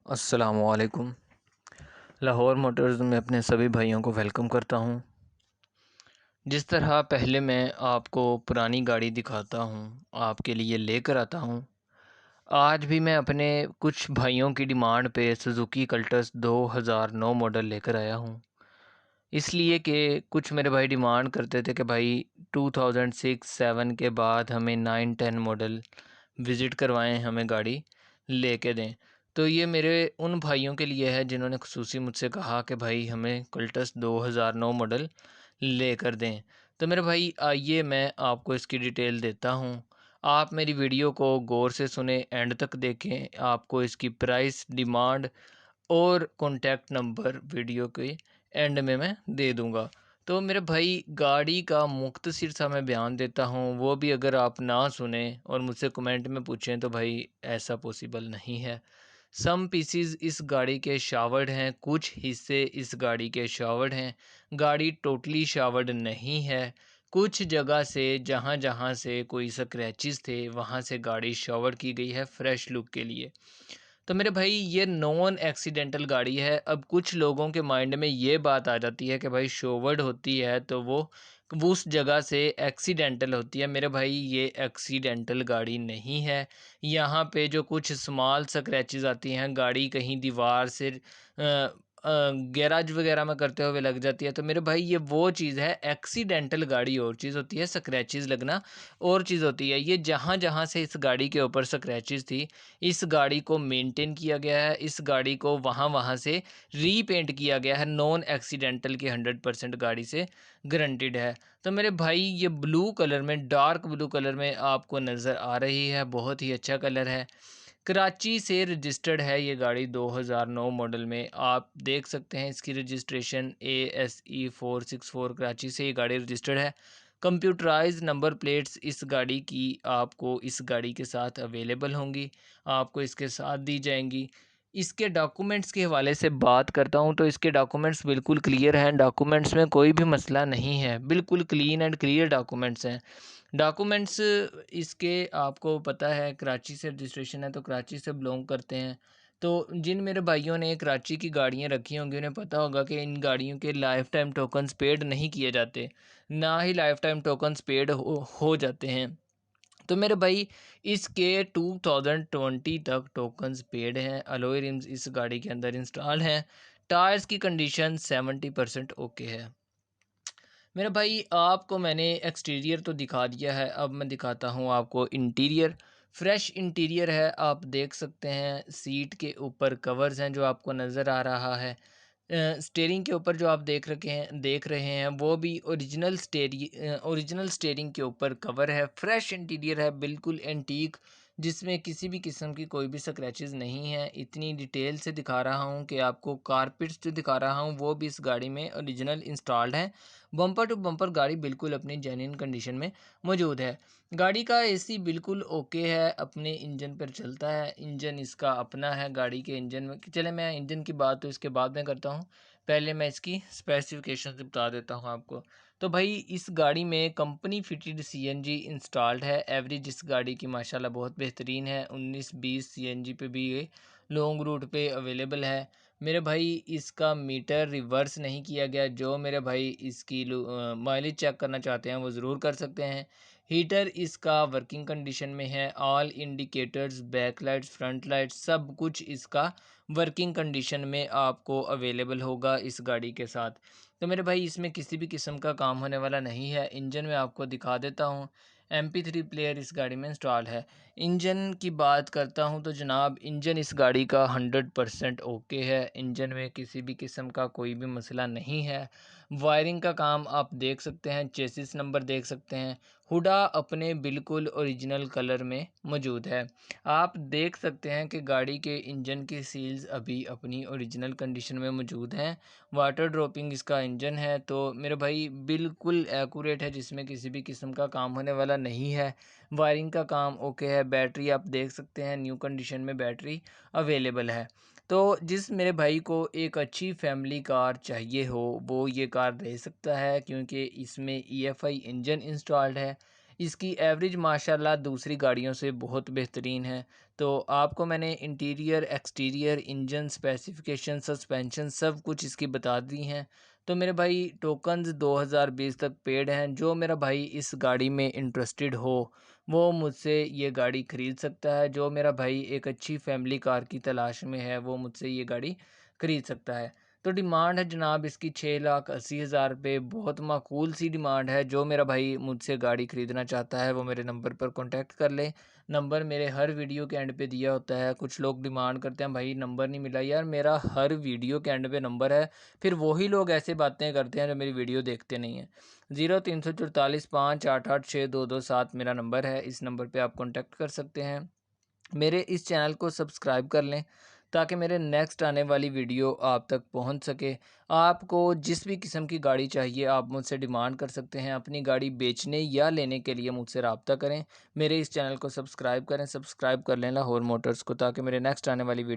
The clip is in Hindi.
अस्सलामुअलैकुम। लाहौर मोटर्स में अपने सभी भाइयों को वेलकम करता हूं। जिस तरह पहले मैं आपको पुरानी गाड़ी दिखाता हूं, आपके लिए लेकर आता हूं, आज भी मैं अपने कुछ भाइयों की डिमांड पे सुजुकी कल्टस 2009 मॉडल लेकर आया हूं। इसलिए कि कुछ मेरे भाई डिमांड करते थे कि भाई 2006-7 के बाद हमें 9-10 मॉडल विज़िट करवाएं, हमें गाड़ी लेके दें। तो ये मेरे उन भाइयों के लिए है जिन्होंने ख़ुसूसी मुझसे कहा कि भाई हमें कल्टस 2009 मॉडल लेकर दें। तो मेरे भाई आइए मैं आपको इसकी डिटेल देता हूँ। आप मेरी वीडियो को गौर से सुने, एंड तक देखें। आपको इसकी प्राइस, डिमांड और कॉन्टैक्ट नंबर वीडियो के एंड में मैं दे दूँगा। तो मेरे भाई गाड़ी का मुख्तसर सा मैं बयान देता हूँ, वो भी अगर आप ना सुने और मुझसे कमेंट में पूछें तो भाई ऐसा पॉसिबल नहीं है। सम पीसीज इस गाड़ी के शावर्ड हैं, कुछ हिस्से इस गाड़ी के शावर्ड हैं। गाड़ी टोटली शावर्ड नहीं है। कुछ जगह से जहाँ जहाँ से कोई स्क्रैचेस थे वहाँ से गाड़ी शावर की गई है फ्रेश लुक के लिए। तो मेरे भाई ये नॉन एक्सीडेंटल गाड़ी है। अब कुछ लोगों के माइंड में ये बात आ जाती है कि भाई शोवर्ड होती है तो वो उस जगह से एक्सीडेंटल होती है। मेरे भाई ये एक्सीडेंटल गाड़ी नहीं है। यहाँ पे जो कुछ स्मॉल स्क्रैचेस आती हैं, गाड़ी कहीं दीवार से गैराज वगैरह में करते हुए लग जाती है, तो मेरे भाई ये वो चीज़ है। एक्सीडेंटल गाड़ी और चीज़ होती है, स्क्रैचेस लगना और चीज़ होती है। ये जहाँ जहाँ से इस गाड़ी के ऊपर स्क्रैचेस थी, इस गाड़ी को मेंटेन किया गया है, इस गाड़ी को वहाँ वहाँ से रीपेंट किया गया है। नॉन एक्सीडेंटल की 100% गाड़ी से गारंटेड है। तो मेरे भाई ये ब्लू कलर में, डार्क ब्लू कलर में आपको नज़र आ रही है, बहुत ही अच्छा कलर है। कराची से रजिस्टर्ड है ये गाड़ी 2009 मॉडल में। आप देख सकते हैं इसकी रजिस्ट्रेशन ASE464 कराची से ये गाड़ी रजिस्टर्ड है। कंप्यूटराइज्ड नंबर प्लेट्स इस गाड़ी की आपको इस गाड़ी के साथ अवेलेबल होंगी, आपको इसके साथ दी जाएंगी। इसके डॉक्यूमेंट्स के हवाले से बात करता हूं तो इसके डॉक्यूमेंट्स बिल्कुल क्लियर हैं। डॉक्यूमेंट्स में कोई भी मसला नहीं है, बिल्कुल क्लीन एंड क्लियर डॉक्यूमेंट्स हैं। डॉक्यूमेंट्स इसके आपको पता है कराची से रजिस्ट्रेशन है तो कराची से बिलोंग करते हैं। तो जिन मेरे भाइयों ने कराची की गाड़ियां रखी होंगी उन्हें पता होगा कि इन गाड़ियों के लाइफ टाइम टोकन्स पेड नहीं किए जाते, ना ही लाइफ टाइम टोकन्स पेड हो जाते हैं। तो मेरे भाई इसके 2020 तक टोकन्स पेड हैं। अलॉय रिम्स इस गाड़ी के अंदर इंस्टॉल हैं। टायर्स की कंडीशन 70% ओके है। मेरे भाई आपको मैंने एक्सटीरियर तो दिखा दिया है, अब मैं दिखाता हूँ आपको इंटीरियर। फ्रेश इंटीरियर है, आप देख सकते हैं। सीट के ऊपर कवर्स हैं जो आपको नज़र आ रहा है। स्टीयरिंग के ऊपर जो आप देख रहे हैं वो भी ओरिजिनल स्टीयरिंग के ऊपर कवर है। फ्रेश इंटीरियर है, बिल्कुल एंटीक, जिसमें किसी भी किस्म की कोई भी स्क्रैचेस नहीं है। इतनी डिटेल से दिखा रहा हूँ कि आपको कारपेट्स जो दिखा रहा हूँ वो भी इस गाड़ी में ओरिजिनल इंस्टॉल्ड हैं। बम्पर टू बम्पर गाड़ी बिल्कुल अपनी जेन्युइन कंडीशन में मौजूद है। गाड़ी का एसी बिल्कुल ओके है, अपने इंजन पर चलता है। इंजन इसका अपना है। गाड़ी के इंजन में चले, मैं इंजन की बात तो इसके बाद में करता हूँ, पहले मैं इसकी स्पेसिफिकेशन बता देता हूँ आपको। तो भाई इस गाड़ी में कंपनी फिटेड CNG इंस्टॉल्ड है। एवरेज इस गाड़ी की माशाल्लाह बहुत बेहतरीन है। 19-20 CNG पे भी ये लॉन्ग रूट पे अवेलेबल है। मेरे भाई इसका मीटर रिवर्स नहीं किया गया। जो मेरे भाई इसकी माइलेज चेक करना चाहते हैं वो ज़रूर कर सकते हैं। हीटर इसका वर्किंग कंडीशन में है। All indicators, back lights, front lights, सब कुछ इसका वर्किंग कंडीशन में आपको अवेलेबल होगा इस गाड़ी के साथ। तो मेरे भाई इसमें किसी भी किस्म का काम होने वाला नहीं है। इंजन में आपको दिखा देता हूँ। MP3 प्लेयर इस गाड़ी में इंस्टॉल है। इंजन की बात करता हूं तो जनाब इंजन इस गाड़ी का 100% ओके है। इंजन में किसी भी किस्म का कोई भी मसला नहीं है। वायरिंग का काम आप देख सकते हैं, चेसिस नंबर देख सकते हैं। हुडा अपने बिल्कुल ओरिजिनल कलर में मौजूद है। आप देख सकते हैं कि गाड़ी के इंजन की सील्स अभी अपनी ओरिजिनल कंडीशन में मौजूद हैं। वाटर ड्रॉपिंग इसका इंजन है। तो मेरे भाई बिल्कुल एक्यूरेट है, जिसमें किसी भी किस्म का काम होने वाला नहीं है। वायरिंग का काम ओके है। बैटरी आप देख सकते हैं, न्यू कंडीशन में बैटरी अवेलेबल है। तो जिस मेरे भाई को एक अच्छी फैमिली कार चाहिए हो वो ये कार ले सकता है, क्योंकि इसमें EFI इंजन इंस्टॉल्ड है। इसकी एवरेज माशाल्लाह दूसरी गाड़ियों से बहुत बेहतरीन है। तो आपको मैंने interior, exterior, engine specification, suspension सब कुछ इसकी बता दी हैं। तो मेरे भाई टोकन्स 2020 तक पेड हैं। जो मेरा भाई इस गाड़ी में इंटरेस्टेड हो वो मुझसे ये गाड़ी ख़रीद सकता है। जो मेरा भाई एक अच्छी फैमिली कार की तलाश में है वो मुझसे ये गाड़ी ख़रीद सकता है। तो डिमांड है जनाब इसकी 6,80,000 रुपये, बहुत माकूल सी डिमांड है। जो मेरा भाई मुझसे गाड़ी ख़रीदना चाहता है वो मेरे नंबर पर कॉन्टैक्ट कर ले। नंबर मेरे हर वीडियो के एंड पे दिया होता है। कुछ लोग डिमांड करते हैं भाई नंबर नहीं मिला, यार मेरा हर वीडियो के एंड पे नंबर है। फिर वही लोग ऐसे बातें करते हैं जो मेरी वीडियो देखते नहीं हैं। 0344588622 मेरा नंबर है। इस नंबर पर आप कॉन्टैक्ट कर सकते हैं। मेरे इस चैनल को सब्सक्राइब कर लें ताकि मेरे नेक्स्ट आने वाली वीडियो आप तक पहुंच सके। आपको जिस भी किस्म की गाड़ी चाहिए आप मुझसे डिमांड कर सकते हैं। अपनी गाड़ी बेचने या लेने के लिए मुझसे रब्ता करें। मेरे इस चैनल को सब्सक्राइब करें, सब्सक्राइब कर लें लाहौर मोटर्स को, ताकि मेरे नेक्स्ट आने वाली वीडियो